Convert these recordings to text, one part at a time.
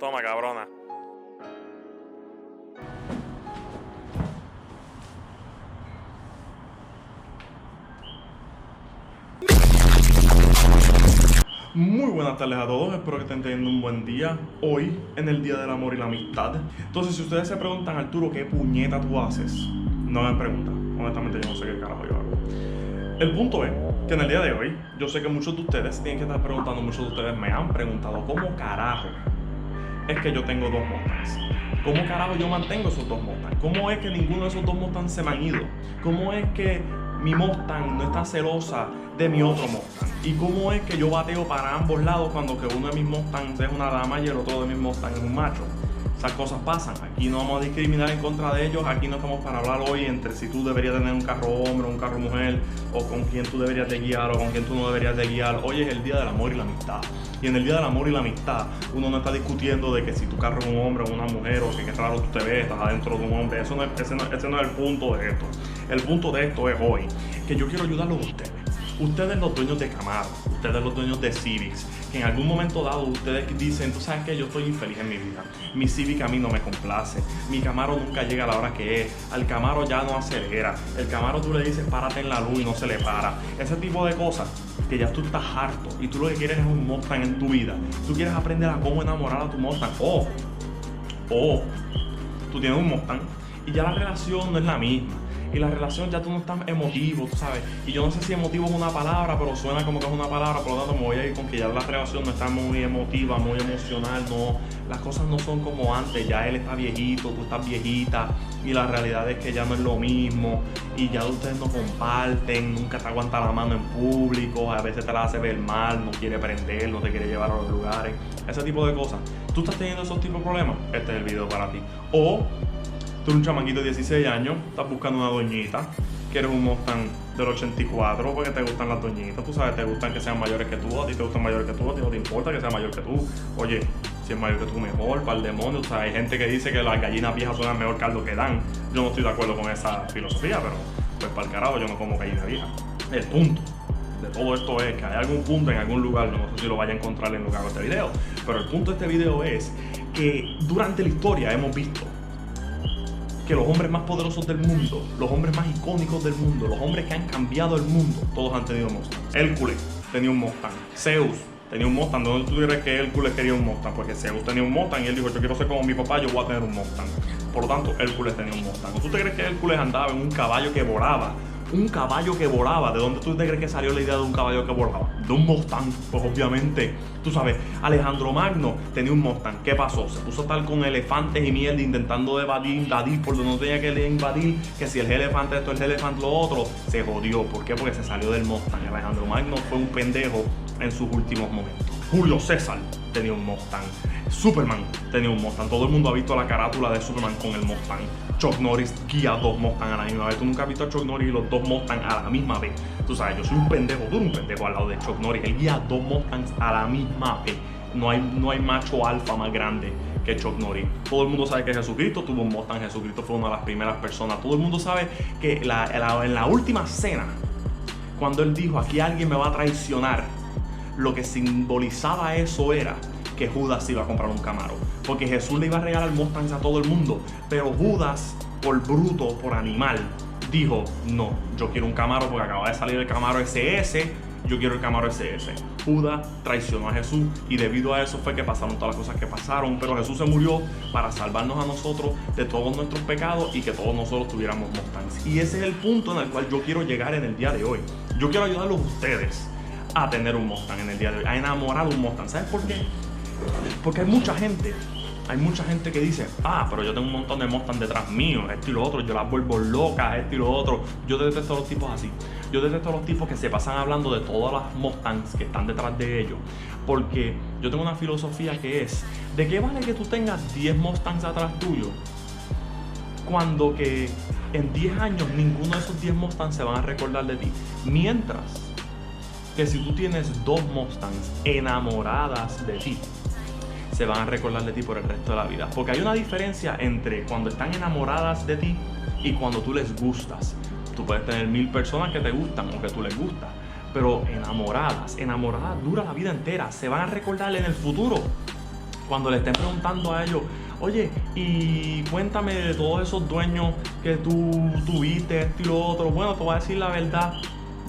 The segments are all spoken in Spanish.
Toma, cabrona. Muy buenas tardes a todos, espero que estén teniendo un buen día hoy, en el Día del Amor y la Amistad. Entonces, si ustedes se preguntan, Arturo, ¿qué puñeta tú haces? No me preguntan, honestamente yo no sé qué carajo yo hago. El punto es que en el día de hoy, yo sé que muchos de ustedes tienen que estar preguntando, muchos de ustedes me han preguntado, ¿cómo carajo es que yo tengo dos Mustangs? ¿Cómo carajo yo mantengo esos dos Mustangs? ¿Cómo es que ninguno de esos dos Mustangs se me han ido? ¿Cómo es que mi Mustang no está celosa de mi otro Mustang? ¿Y cómo es que yo bateo para ambos lados cuando que uno de mis Mustangs es una dama y el otro de mis Mustangs es un macho? Esas cosas pasan. Aquí no vamos a discriminar en contra de ellos. Aquí no estamos para hablar hoy entre si tú deberías tener un carro hombre o un carro mujer, o con quién tú deberías de guiar o con quién tú no deberías de guiar. Hoy es el Día del Amor y la Amistad. Y en el Día del Amor y la Amistad uno no está discutiendo de que si tu carro es un hombre o una mujer, o que qué raro tú te ves, estás adentro de un hombre. Ese no es el punto de esto. El punto de esto es hoy que yo quiero ayudarlos a ustedes. Ustedes los dueños de Camaro, ustedes los dueños de Civics, que en algún momento dado ustedes dicen, tú sabes que yo estoy infeliz en mi vida, mi Civic a mí no me complace, mi Camaro nunca llega a la hora que es, al Camaro ya no acelera, el Camaro tú le dices párate en la luz y no se le para, ese tipo de cosas que ya tú estás harto y tú lo que quieres es un Mustang en tu vida, tú quieres aprender a cómo enamorar a tu Mustang, o tú tienes un Mustang y ya la relación no es la misma. Y la relación ya tú no estás emotivo, tú sabes. Y yo no sé si emotivo es una palabra, pero suena como que es una palabra. Por lo tanto, me voy a ir con que ya la relación no está muy emotiva, muy emocional. No, las cosas no son como antes. Ya él está viejito, tú estás viejita. Y la realidad es que ya no es lo mismo. Y ya ustedes no comparten, nunca te aguanta la mano en público. A veces te la hace ver mal, no quiere prender, no te quiere llevar a los lugares. Ese tipo de cosas. ¿Tú estás teniendo esos tipos de problemas? Este es el video para ti. O tú eres un chamaquito de 16 años, estás buscando una doñita, quieres un Mustang del 84 porque te gustan las doñitas, tú sabes, te gustan que sean mayores que tú, a ti te gustan mayores que tú, a ti no te importa que sea mayor que tú. Oye, si es mayor que tú, mejor, para el demonio. O sea, hay gente que dice que las gallinas viejas suenan mejor caldo que dan. Yo no estoy de acuerdo con esa filosofía, pero pues para el carajo yo no como gallina vieja. El punto de todo esto es que hay algún punto en algún lugar, no sé si lo vaya a encontrar en lo que hago este video, pero el punto de este video es que durante la historia hemos visto que los hombres más poderosos del mundo, los hombres más icónicos del mundo, los hombres que han cambiado el mundo, todos han tenido Mustang. Hércules tenía un Mustang, Zeus tenía un Mustang. ¿Dónde tú crees que Hércules quería un Mustang? Porque Zeus tenía un Mustang y él dijo, yo quiero ser como mi papá, yo voy a tener un Mustang. Por lo tanto, Hércules tenía un Mustang. ¿Tú te crees que Hércules andaba en un caballo que volaba? Un caballo que volaba. ¿De dónde tú te crees que salió la idea de un caballo que volaba? De un Mustang. Pues obviamente, tú sabes, Alejandro Magno tenía un Mustang. ¿Qué pasó? Se puso a estar con elefantes y mierda intentando invadir por donde no tenía que invadir. Que si el elefante esto, el elefante lo otro. Se jodió. ¿Por qué? Porque se salió del Mustang. Alejandro Magno fue un pendejo en sus últimos momentos. Julio César tenía un Mustang. Superman tenía un Mustang. Todo el mundo ha visto la carátula de Superman con el Mustang. Chuck Norris guía dos Mustang a la misma vez. Tú nunca has visto a Chuck Norris y los dos Mustang a la misma vez. Tú sabes, yo soy un pendejo, tú eres un pendejo al lado de Chuck Norris. Él guía dos Mustangs a la misma vez. No hay macho alfa más grande que Chuck Norris. Todo el mundo sabe que Jesucristo tuvo un Mustang. Jesucristo fue una de las primeras personas. Todo el mundo sabe que en la última cena, cuando él dijo, aquí alguien me va a traicionar, lo que simbolizaba eso era que Judas iba a comprar un Camaro, porque Jesús le iba a regalar Mustangs a todo el mundo, pero Judas, por bruto, por animal, dijo, no, yo quiero un Camaro porque acaba de salir el Camaro SS, yo quiero el Camaro SS. Judas traicionó a Jesús y debido a eso fue que pasaron todas las cosas que pasaron, pero Jesús se murió para salvarnos a nosotros de todos nuestros pecados y que todos nosotros tuviéramos Mustangs. Y ese es el punto en el cual yo quiero llegar en el día de hoy. Yo quiero ayudarlos a ustedes a tener un Mustang en el día de hoy, a enamorar un Mustang. ¿Sabes por qué? Porque hay mucha gente que dice, pero yo tengo un montón de Mustang detrás mío, esto y lo otro, yo las vuelvo locas, esto y lo otro. Yo detesto a los tipos así. Yo detesto a los tipos que se pasan hablando de todas las Mustangs que están detrás de ellos. Porque yo tengo una filosofía que es, ¿de qué vale que tú tengas 10 Mustangs atrás tuyo? Cuando que en 10 años ninguno de esos 10 Mustangs se van a recordar de ti. Mientras que si tú tienes dos Mustangs enamoradas de ti, se van a recordar de ti por el resto de la vida. Porque hay una diferencia entre cuando están enamoradas de ti y cuando tú les gustas. Tú puedes tener 1000 personas que te gustan o que tú les gustas, pero enamoradas dura la vida entera. Se van a recordar en el futuro Cuando le estén preguntando a ellos, oye, y cuéntame de todos esos dueños que tú tuviste, esto y lo otro. Bueno, te voy a decir la verdad.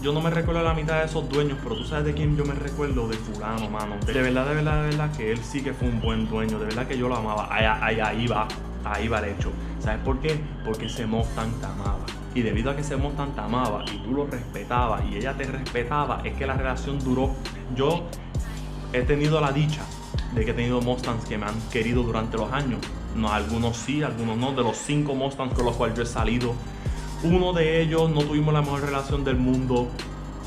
Yo no me recuerdo la mitad de esos dueños, pero tú sabes de quién yo me recuerdo, de fulano, mano. De verdad que él sí que fue un buen dueño. De verdad que yo lo amaba. Ahí va el hecho. ¿Sabes por qué? Porque ese Mustang te amaba. Y debido a que ese Mustang te amaba y tú lo respetabas y ella te respetaba, es que la relación duró. Yo he tenido la dicha de que he tenido Mustangs que me han querido durante los años. No, algunos sí, algunos no. De los 5 Mustangs con los cuales yo he salido, uno de ellos no tuvimos la mejor relación del mundo.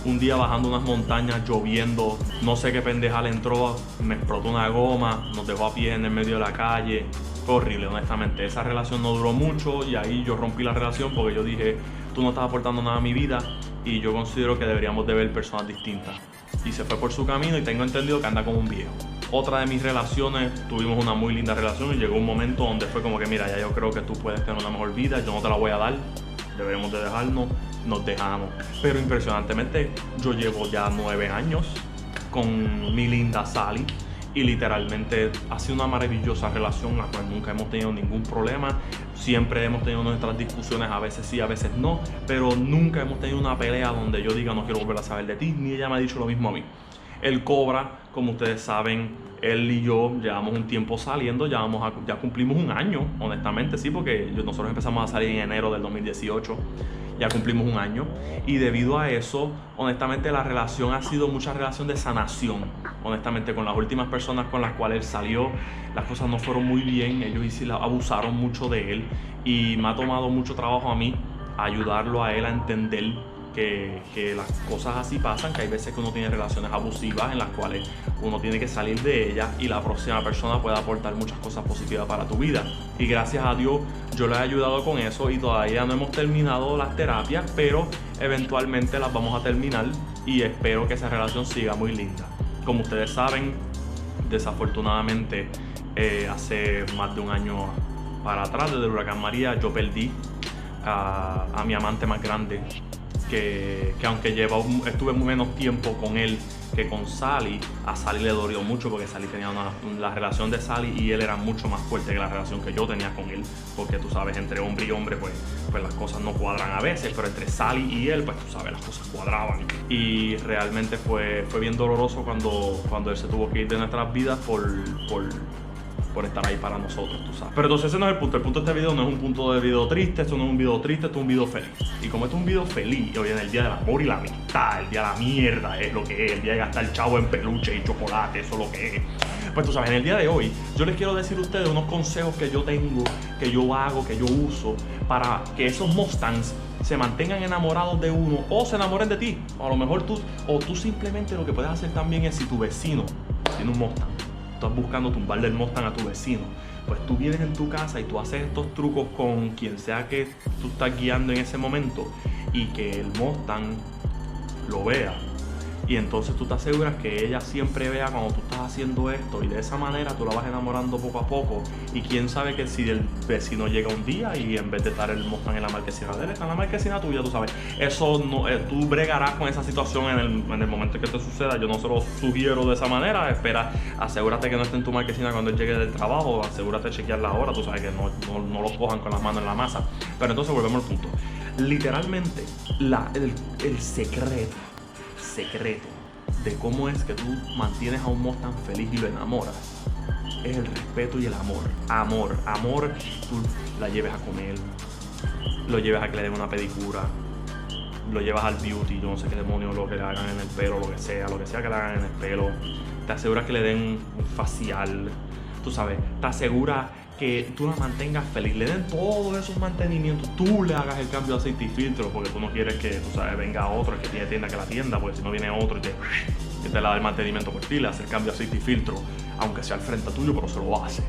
Un día bajando unas montañas, lloviendo, no sé qué pendeja le entró, me explotó una goma, nos dejó a pie en el medio de la calle. Fue horrible, honestamente. Esa relación no duró mucho y ahí yo rompí la relación porque yo dije, tú no estás aportando nada a mi vida y yo considero que deberíamos de ver personas distintas. Y se fue por su camino y tengo entendido que anda como un viejo. Otra de mis relaciones, tuvimos una muy linda relación y llegó un momento donde fue como que mira, ya yo creo que tú puedes tener una mejor vida, yo no te la voy a dar, deberemos de dejarnos, nos dejamos. Pero impresionantemente yo llevo ya 9 años con mi linda Sally y literalmente ha sido una maravillosa relación, la cual nunca hemos tenido ningún problema. Siempre hemos tenido nuestras discusiones, a veces sí, a veces no, pero nunca hemos tenido una pelea donde yo diga no quiero volver a saber de ti, ni ella me ha dicho lo mismo a mí. Él cobra, como ustedes saben, él y yo llevamos un tiempo saliendo, ya cumplimos un año, honestamente, sí, porque nosotros empezamos a salir en enero del 2018, ya cumplimos un año, y debido a eso, honestamente, la relación ha sido mucha relación de sanación. Honestamente, con las últimas personas con las cuales él salió, las cosas no fueron muy bien, ellos abusaron mucho de él, y me ha tomado mucho trabajo a mí ayudarlo a él a entender que las cosas así pasan, que hay veces que uno tiene relaciones abusivas en las cuales uno tiene que salir de ellas y la próxima persona puede aportar muchas cosas positivas para tu vida. Y gracias a Dios yo le he ayudado con eso y todavía no hemos terminado las terapias, pero eventualmente las vamos a terminar y espero que esa relación siga muy linda. Como ustedes saben, desafortunadamente hace más de un año para atrás, desde el huracán María, yo perdí a mi amante más grande. Que aunque estuve menos tiempo con él que con Sally, a Sally le dolió mucho porque Sally tenía la relación de Sally y él era mucho más fuerte que la relación que yo tenía con él, porque tú sabes, entre hombre y hombre pues las cosas no cuadran a veces, pero entre Sally y él pues tú sabes, las cosas cuadraban y realmente fue bien doloroso cuando él se tuvo que ir de nuestras vidas por estar ahí para nosotros, tú sabes. Pero entonces ese no es el punto. El punto de este video no es un punto de video triste, esto no es un video triste, esto es un video feliz. Y como esto es un video feliz, hoy en el día del amor y la amistad, el día de la mierda es lo que es, el día de gastar chavo en peluche y chocolate, eso es lo que es. Pues tú sabes, en el día de hoy, yo les quiero decir a ustedes unos consejos que yo tengo, que yo hago, que yo uso, para que esos Mustangs se mantengan enamorados de uno o se enamoren de ti. O a lo mejor tú simplemente lo que puedes hacer también es si tu vecino tiene un Mustang, estás buscando tumbarle el Mustang a tu vecino, pues tú vienes en tu casa y tú haces estos trucos con quien sea que tú estás guiando en ese momento y que el Mustang lo vea. Y entonces tú te aseguras que ella siempre vea cuando tú estás haciendo esto y de esa manera tú la vas enamorando poco a poco. Y quién sabe que si el vecino llega un día y en vez de estar el Mustang en la marquesina de él, está en la marquesina tuya, tú sabes. Eso no, tú bregarás con esa situación en el momento que te suceda. Yo no se lo sugiero de esa manera. Espera, asegúrate que no esté en tu marquesina cuando él llegue del trabajo. Asegúrate de chequear la hora, tú sabes que no lo cojan con las manos en la masa. Pero entonces volvemos al punto. Literalmente, el secreto de cómo es que tú mantienes a un Mustang feliz y lo enamoras es el respeto y el amor. Tú la lleves a comer, lo lleves a que le den una pedicura, lo llevas al beauty, yo no sé qué demonios lo que le hagan en el pelo, lo que sea que le hagan en el pelo, te aseguras que le den un facial, tú sabes, te aseguras que tú la mantengas feliz, le den todos esos mantenimientos, tú le hagas el cambio de aceite y filtro, porque tú no quieres que, tú sabes, venga otro, el que tiene tienda que la tienda, porque si no viene otro y te la da el mantenimiento por ti, le hace el cambio de aceite y filtro, aunque sea al frente tuyo, pero se lo hace.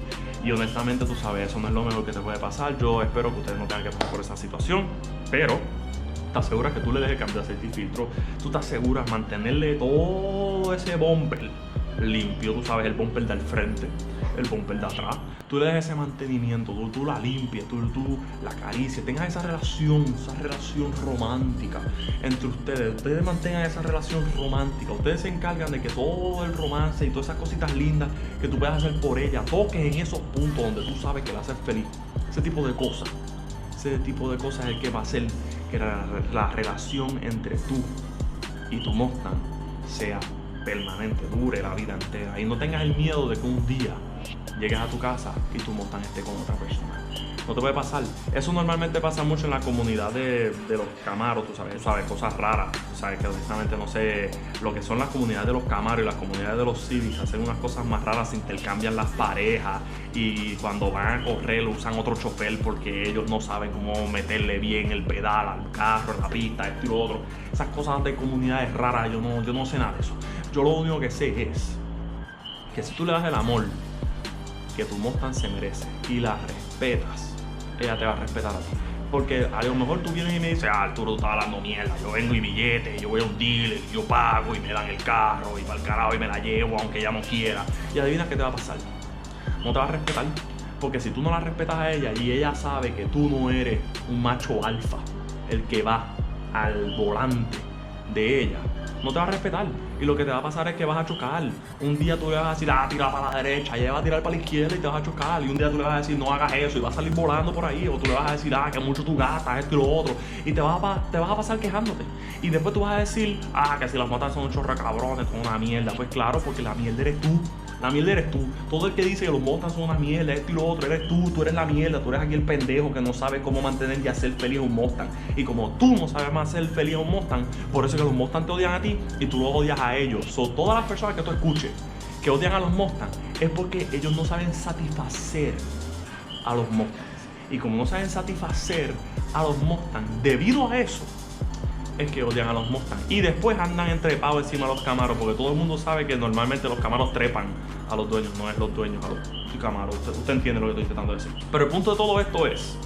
Y honestamente, tú sabes, eso no es lo mejor que te puede pasar. Yo espero que ustedes no tengan que pasar por esa situación, pero te aseguras que tú le des el cambio de aceite y filtro, tú te aseguras mantenerle todo ese bumper limpio, tú sabes, el bumper del frente, el bumper de atrás. Tú le des ese mantenimiento, tú la limpias, tú la acaricias, tengas esa relación romántica entre ustedes. Ustedes mantengan esa relación romántica. Ustedes se encargan de que todo el romance y todas esas cositas lindas que tú puedas hacer por ella, toques en esos puntos donde tú sabes que la haces feliz. Ese tipo de cosas es el que va a hacer que la relación entre tú y tu Mustang sea permanente, dure la vida entera. Y no tengas el miedo de que un día llegues a tu casa y tu Mustang esté con otra persona. No te puede pasar. Eso normalmente pasa mucho en la comunidad de los Camaros, tú sabes, cosas raras. Tú sabes que honestamente no sé lo que son las comunidades de los Camaros y las comunidades de los Civics. Hacen unas cosas más raras, se intercambian las parejas y cuando van a correr usan otro chofer porque ellos no saben cómo meterle bien el pedal al carro, en la pista, esto y lo otro. Esas cosas de comunidades raras, yo no sé nada de eso. Yo lo único que sé es que si tú le das el amor que tu Mustang se merece y la respetas, ella te va a respetar a ti. Porque a lo mejor tú vienes y me dices, Arturo, tú estás hablando mierda, yo vengo y billete, yo voy a un dealer, yo pago y me dan el carro y para el carajo y me la llevo aunque ella no quiera. Y adivina qué te va a pasar. No te va a respetar. Porque si tú no la respetas a ella y ella sabe que tú no eres un macho alfa, el que va al volante de ella, no te va a respetar. Y lo que te va a pasar es que vas a chocar. Un día tú le vas a decir, tira para la derecha, y ella va a tirar para la izquierda y te vas a chocar. Y un día tú le vas a decir, no hagas eso, y vas a salir volando por ahí. O tú le vas a decir, que mucho tu gata, esto y lo otro. Y te vas a pasar quejándote. Y después tú vas a decir, que si las motas son un chorro de cabrones, son una mierda. Pues claro, porque la mierda eres tú. La mierda eres tú. Todo el que dice que los Mustangs son una mierda, esto y lo otro, eres tú. Tú eres la mierda. Tú eres aquí el pendejo que no sabe cómo mantener y hacer feliz a un Mustang. Y como tú no sabes más hacer feliz a un Mustang, por eso es que los Mustangs te odian a ti y tú los odias a ellos. Todas las personas que tú escuches que odian a los Mustangs es porque ellos no saben satisfacer a los Mustangs. Y como no saben satisfacer a los Mustangs, debido a eso es que odian a los Mustangs. Y después andan entrepados encima de los Camaros, porque todo el mundo sabe que normalmente los Camaros trepan a los dueños, no es los dueños a los Camaros. Usted entiende lo que estoy intentando decir. Pero el punto de todo esto es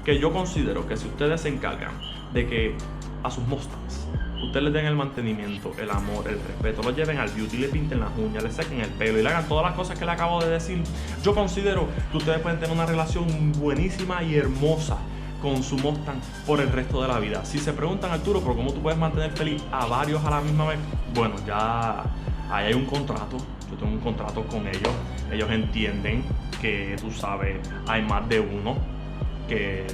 que yo considero que si ustedes se encargan de que a sus Mustangs ustedes les den el mantenimiento, el amor, el respeto, los lleven al beauty, le pinten las uñas, le sequen el pelo y le hagan todas las cosas que le acabo de decir, yo considero que ustedes pueden tener una relación buenísima y hermosa con su Mustang por el resto de la vida. Si se preguntan, Arturo, ¿pero cómo tú puedes mantener feliz a varios a la misma vez? Bueno, ya ahí hay un contrato. Yo tengo un contrato con ellos. Ellos entienden que, tú sabes, hay más de uno. Que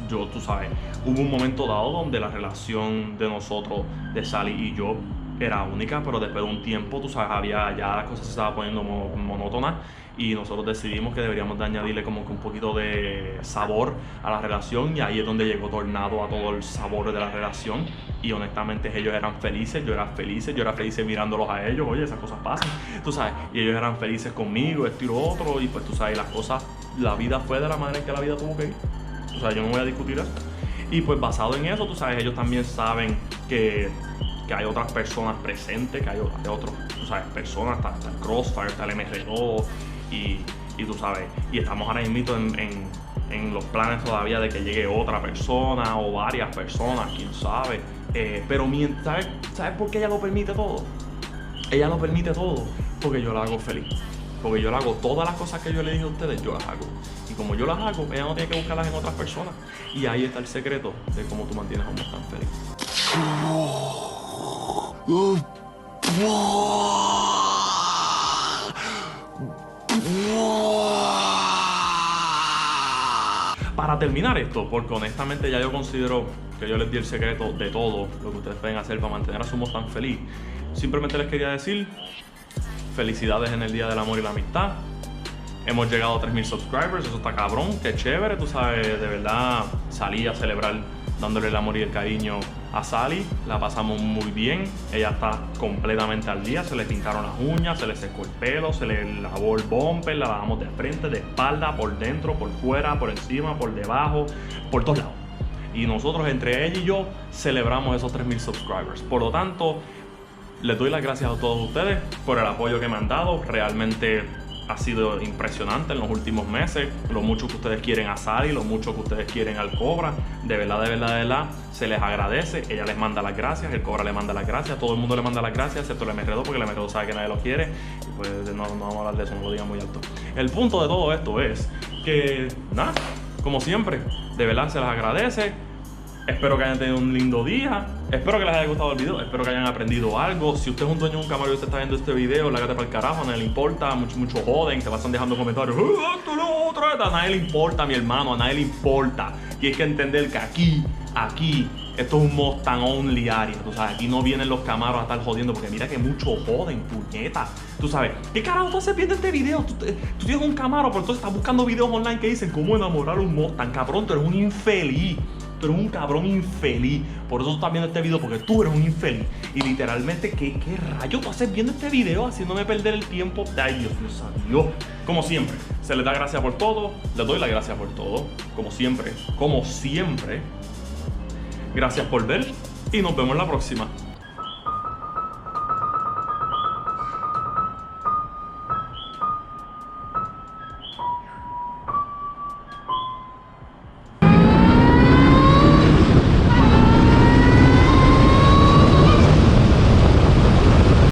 tú sabes, hubo un momento dado donde la relación de nosotros, de Sally y yo, era única, pero después de un tiempo, tú sabes, ya las cosas se estaban poniendo monótonas y nosotros decidimos que deberíamos de añadirle como que un poquito de sabor a la relación y ahí es donde llegó Tornado a todo el sabor de la relación y honestamente ellos eran felices, yo era feliz mirándolos a ellos, oye, esas cosas pasan, tú sabes, y ellos eran felices conmigo, esto y lo otro y pues tú sabes, las cosas, la vida fue de la manera en que la vida tuvo que ir, o sea, yo no voy a discutir eso y pues basado en eso, tú sabes, ellos también saben que hay otras personas presentes, que hay otros, tú sabes, personas, está el Crossfire, está el MR2 y tú sabes, y estamos ahora mismo en los planes todavía de que llegue otra persona o varias personas, quién sabe, pero ¿sabes por qué ella lo permite todo? Ella lo permite todo porque yo la hago feliz, porque yo le hago todas las cosas que yo le dije a ustedes, yo las hago. Y como yo las hago, ella no tiene que buscarlas en otras personas. Y ahí está el secreto de cómo tú mantienes a un Mustang feliz. Para terminar esto, porque honestamente ya yo considero que yo les di el secreto de todo lo que ustedes pueden hacer para mantener a su Mustang feliz, simplemente les quería decir felicidades en el Día del Amor y la Amistad. Hemos llegado a 3,000 subscribers, eso está cabrón, qué chévere, tú sabes, de verdad salí a celebrar dándole el amor y el cariño a Sally, la pasamos muy bien, ella está completamente al día, se le pintaron las uñas, se le secó el pelo, se le lavó el bumper, la lavamos de frente, de espalda, por dentro, por fuera, por encima, por debajo, por todos lados. Y nosotros, entre ella y yo, celebramos esos 3,000 subscribers. Por lo tanto, les doy las gracias a todos ustedes por el apoyo que me han dado. Realmente ha sido impresionante en los últimos meses. Lo mucho que ustedes quieren a Sally, lo mucho que ustedes quieren al Cobra. De verdad, se les agradece. Ella les manda las gracias, el Cobra le manda las gracias, todo el mundo le manda las gracias, excepto el MR2, porque el MR2 sabe que nadie lo quiere. Y pues no vamos a hablar de eso, no lo digan muy alto. El punto de todo esto es que, nada, como siempre, de verdad se les agradece. Espero que hayan tenido un lindo día. Espero que les haya gustado el video. Espero que hayan aprendido algo. Si usted es un dueño de un Camaro y usted está viendo este video, lágate para el carajo. A nadie le importa. Mucho joden. Te pasan dejando comentarios. A nadie le importa, mi hermano. A nadie le importa. Y hay que entender que aquí, esto es un Mustang Only área. Tú sabes, aquí no vienen los Camaros a estar jodiendo. Porque mira que mucho joden, puñeta. Tú sabes, ¿qué carajo tú haces viendo este video? Tú tienes un Camaro, pero entonces estás buscando videos online que dicen cómo enamorar a un Mustang. Cabrón, tú eres un infeliz. Tú eres un cabrón infeliz. Por eso tú estás viendo este video, porque tú eres un infeliz. Y literalmente, ¿qué rayo tú haces viendo este video? Haciéndome perder el tiempo. Ay, Dios mío, adiós. Como siempre, se les da gracias por todo. Les doy las gracias por todo. Como siempre. Gracias por ver. Y nos vemos la próxima.